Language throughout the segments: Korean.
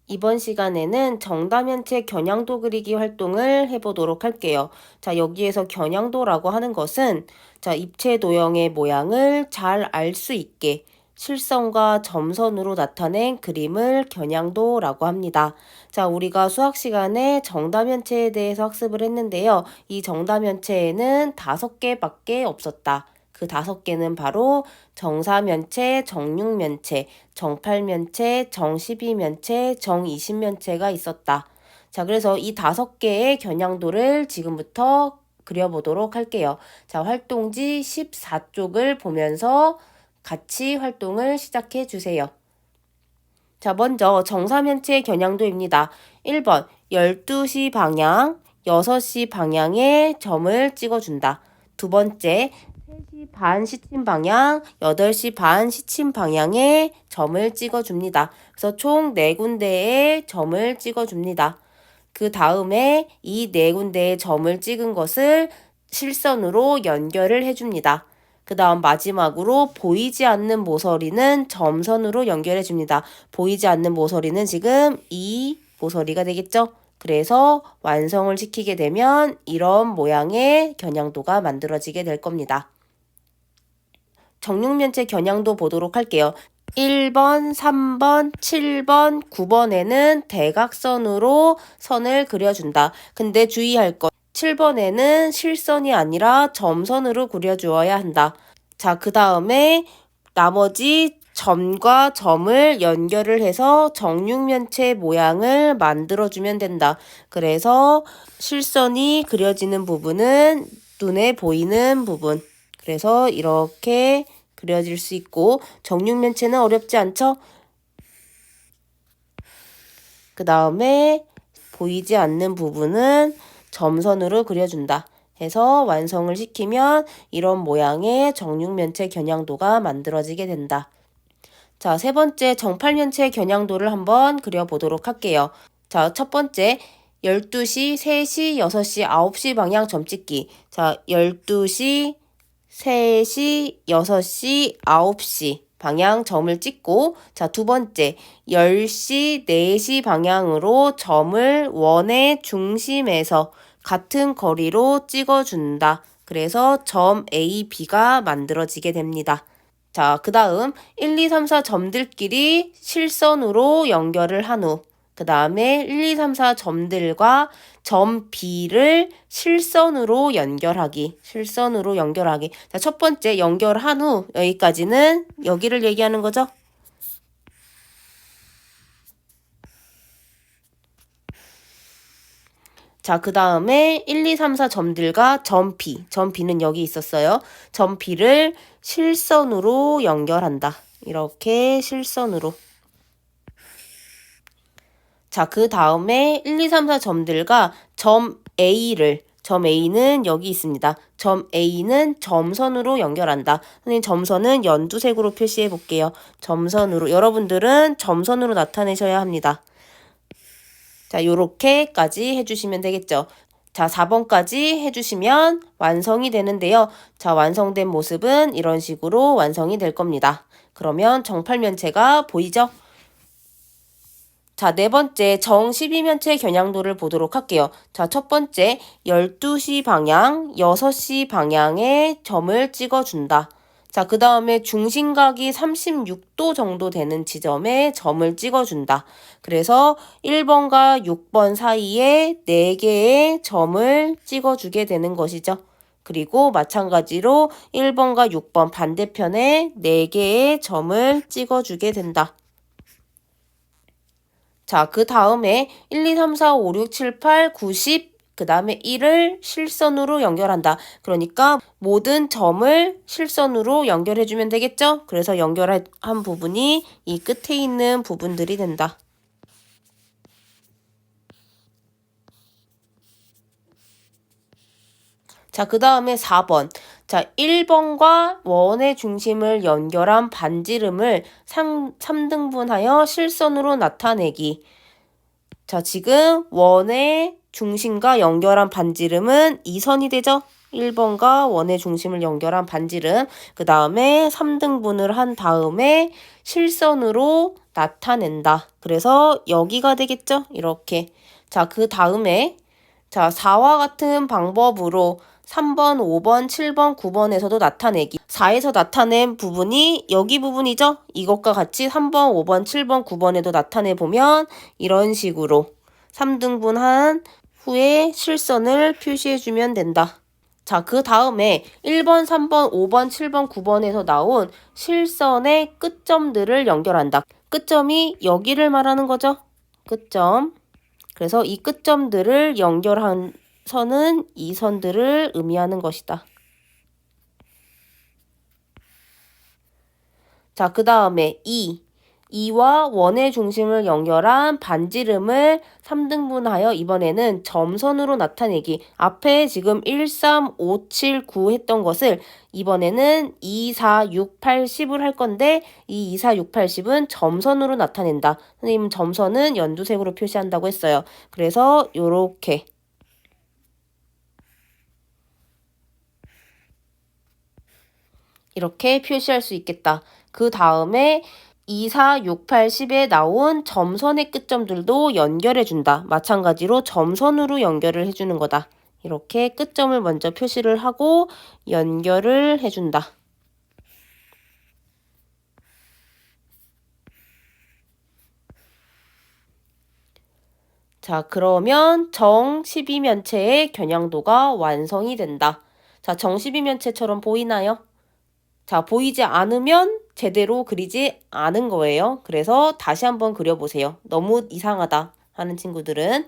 이번 시간에는 정다면체 겨냥도 그리기 활동을 해보도록 할게요. 자, 여기에서 겨냥도라고 하는 것은 자, 입체 도형의 모양을 잘 알 수 있게 실선과 점선으로 나타낸 그림을 겨냥도라고 합니다. 자, 우리가 수학 시간에 정다면체에 대해서 학습을 했는데요. 이 정다면체에는 5개밖에 없었다. 그 5개는 바로 정사면체, 정육면체, 정팔면체, 정십이면체, 정이십면체가 있었다. 자, 그래서 이 5개의 겨냥도를 지금부터 그려보도록 할게요. 자, 활동지 14쪽을 보면서 같이 활동을 시작해 주세요. 자, 먼저 정사면체 겨냥도입니다. 1번 12시 방향, 6시 방향에 점을 찍어준다. 두 번째 3시 반 시침 방향, 8시 반 시침 방향에 점을 찍어줍니다. 그래서 총 4군데의 점을 찍어줍니다. 그 다음에 이 4군데의 점을 찍은 것을 실선으로 연결을 해줍니다. 그 다음 마지막으로 보이지 않는 모서리는 점선으로 연결해 줍니다. 보이지 않는 모서리는 지금 이 모서리가 되겠죠? 그래서 완성을 시키게 되면 이런 모양의 겨냥도가 만들어지게 될 겁니다. 정육면체 겨냥도 보도록 할게요. 1번, 3번, 7번, 9번에는 대각선으로 선을 그려준다. 근데 주의할 것. 7번에는 실선이 아니라 점선으로 그려주어야 한다. 자, 그 다음에 나머지 점과 점을 연결을 해서 정육면체 모양을 만들어주면 된다. 그래서 실선이 그려지는 부분은 눈에 보이는 부분. 그래서 이렇게 그려질 수 있고 정육면체는 어렵지 않죠? 그 다음에 보이지 않는 부분은 점선으로 그려준다. 해서 완성을 시키면 이런 모양의 정육면체 겨냥도가 만들어지게 된다. 자, 세 번째 정팔면체 겨냥도를 한번 그려보도록 할게요. 자, 첫 번째 12시, 3시, 6시, 9시 방향 점 찍기. 자, 12시, 3시, 6시, 9시 방향 점을 찍고 자, 두 번째 10시, 4시 방향으로 점을 원의 중심에서 같은 거리로 찍어준다. 그래서 점 A, B가 만들어지게 됩니다. 자, 그 다음 1, 2, 3, 4 점들끼리 실선으로 연결을 한 후 그 다음에 1, 2, 3, 4 점들과 점 B를 실선으로 연결하기. 실선으로 연결하기. 자, 첫 번째 연결한 후 여기까지는 여기를 얘기하는 거죠. 자, 그 다음에 1, 2, 3, 4 점들과 점 B. 점 B는 여기 있었어요. 점 B를 실선으로 연결한다. 이렇게 실선으로. 자, 그 다음에 1, 2, 3, 4 점들과 점 A는 여기 있습니다. 점 A는 점선으로 연결한다. 선생님, 점선은 연두색으로 표시해 볼게요. 점선으로. 여러분들은 점선으로 나타내셔야 합니다. 자, 요렇게까지 해주시면 되겠죠. 자, 4번까지 해주시면 완성이 되는데요. 자, 완성된 모습은 이런 식으로 완성이 될 겁니다. 그러면 정팔면체가 보이죠? 자, 네 번째 정 12면체 겨냥도를 보도록 할게요. 자, 첫 번째 12시 방향, 6시 방향에 점을 찍어준다. 자, 그 다음에 중심각이 36도 정도 되는 지점에 점을 찍어준다. 그래서 1번과 6번 사이에 4개의 점을 찍어주게 되는 것이죠. 그리고 마찬가지로 1번과 6번 반대편에 4개의 점을 찍어주게 된다. 자, 그 다음에 1, 2, 3, 4, 5, 6, 7, 8, 9, 10, 그 다음에 1을 실선으로 연결한다. 그러니까 모든 점을 실선으로 연결해주면 되겠죠? 그래서 연결한 부분이 이 끝에 있는 부분들이 된다. 자, 그 다음에 4번. 자, 1번과 원의 중심을 연결한 반지름을 3등분하여 실선으로 나타내기. 자, 지금 원의 중심과 연결한 반지름은 2선이 되죠? 1번과 원의 중심을 연결한 반지름. 그 다음에 3등분을 한 다음에 실선으로 나타낸다. 그래서 여기가 되겠죠? 이렇게. 자, 그 다음에 자, 4와 같은 방법으로 3번, 5번, 7번, 9번에서도 나타내기. 4에서 나타낸 부분이 여기 부분이죠? 이것과 같이 3번, 5번, 7번, 9번에도 나타내보면 이런 식으로 3등분한 후에 실선을 표시해주면 된다. 자, 그 다음에 1번, 3번, 5번, 7번, 9번에서 나온 실선의 끝점들을 연결한다. 끝점이 여기를 말하는 거죠? 끝점. 그래서 이 끝점들을 연결한 선은 이 선들을 의미하는 것이다. 자, 그 다음에 2와 원의 중심을 연결한 반지름을 3등분하여 이번에는 점선으로 나타내기. 앞에 지금 1, 3, 5, 7, 9 했던 것을 이번에는 2, 4, 6, 8, 10을 할 건데 이 2, 4, 6, 8, 10은 점선으로 나타낸다. 선생님 점선은 연두색으로 표시한다고 했어요. 그래서 요렇게 이렇게 표시할 수 있겠다. 그 다음에 2, 4, 6, 8, 10에 나온 점선의 끝점들도 연결해준다. 마찬가지로 점선으로 연결을 해주는 거다. 이렇게 끝점을 먼저 표시를 하고 연결을 해준다. 자, 그러면 정 12면체의 겨냥도가 완성이 된다. 자, 정 12면체처럼 보이나요? 자, 보이지 않으면 제대로 그리지 않은 거예요. 그래서 다시 한번 그려보세요. 너무 이상하다 하는 친구들은.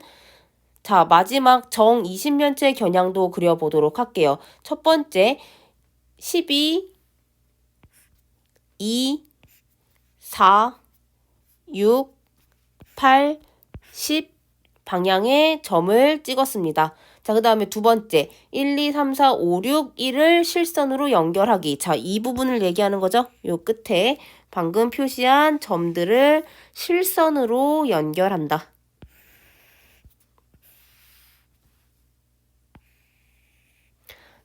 자, 마지막 정 20면체 겨냥도 그려보도록 할게요. 첫 번째, 12, 2, 4, 6, 8, 10 방향의 점을 찍었습니다. 자, 그 다음에 두 번째, 1, 2, 3, 4, 5, 6, 1을 실선으로 연결하기. 자, 이 부분을 얘기하는 거죠. 요 끝에 방금 표시한 점들을 실선으로 연결한다.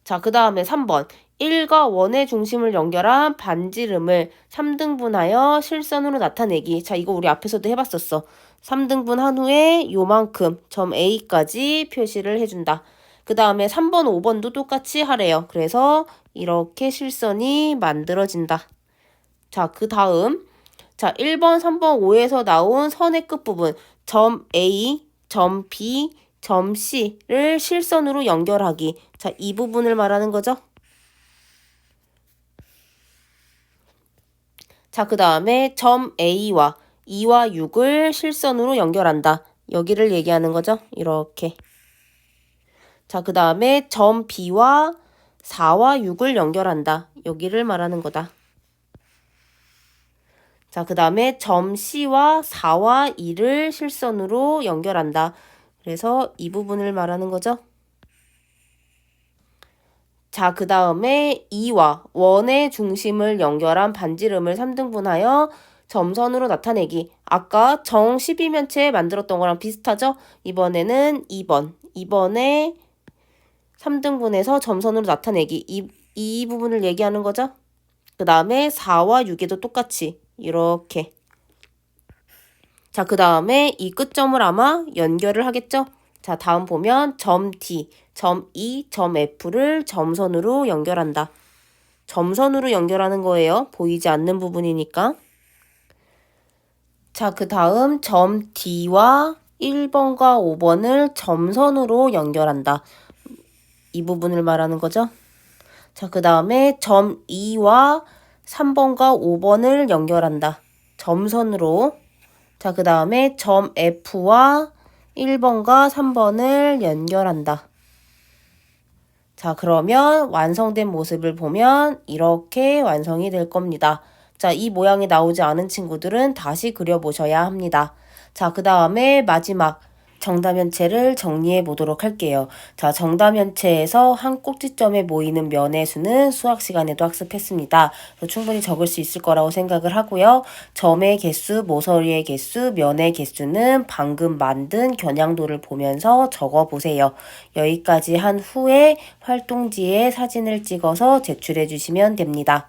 자, 그 다음에 3번. 1과 원의 중심을 연결한 반지름을 3등분하여 실선으로 나타내기. 자, 이거 우리 앞에서도 해봤었어. 3등분한 후에 요만큼 점 A까지 표시를 해준다. 그 다음에 3번, 5번도 똑같이 하래요. 그래서 이렇게 실선이 만들어진다. 자, 그 다음. 자, 1번, 3번, 5에서 나온 선의 끝부분. 점 A, 점 B, 점 C를 실선으로 연결하기. 자, 이 부분을 말하는 거죠. 자, 그 다음에 점 A와 2와 6을 실선으로 연결한다. 여기를 얘기하는 거죠. 이렇게. 자, 그 다음에 점 B와 4와 6을 연결한다. 여기를 말하는 거다. 자, 그 다음에 점 C와 4와 2를 실선으로 연결한다. 그래서 이 부분을 말하는 거죠. 자, 그 다음에 2와 원의 중심을 연결한 반지름을 3등분하여 점선으로 나타내기. 아까 정 12면체 만들었던 거랑 비슷하죠? 이번에는 2번. 2번에 3등분해서 점선으로 나타내기. 이 부분을 얘기하는 거죠? 그 다음에 4와 6에도 똑같이 이렇게. 자, 그 다음에 이 끝점을 아마 연결을 하겠죠? 자, 다음 보면 점 D, 점 E, 점 F를 점선으로 연결한다. 점선으로 연결하는 거예요. 보이지 않는 부분이니까. 자, 그 다음 점 D와 1번과 5번을 점선으로 연결한다. 이 부분을 말하는 거죠. 자, 그 다음에 점 E와 3번과 5번을 연결한다. 점선으로. 자, 그 다음에 점 F와 1번과 3번을 연결한다. 자, 그러면 완성된 모습을 보면 이렇게 완성이 될 겁니다. 자, 이 모양이 나오지 않은 친구들은 다시 그려보셔야 합니다. 자, 그 다음에 마지막 정다면체를 정리해 보도록 할게요. 자, 정다면체에서 한 꼭지점에 모이는 면의 수는 수학 시간에도 학습했습니다. 충분히 적을 수 있을 거라고 생각을 하고요. 점의 개수, 모서리의 개수, 면의 개수는 방금 만든 겨냥도를 보면서 적어 보세요. 여기까지 한 후에 활동지에 사진을 찍어서 제출해 주시면 됩니다.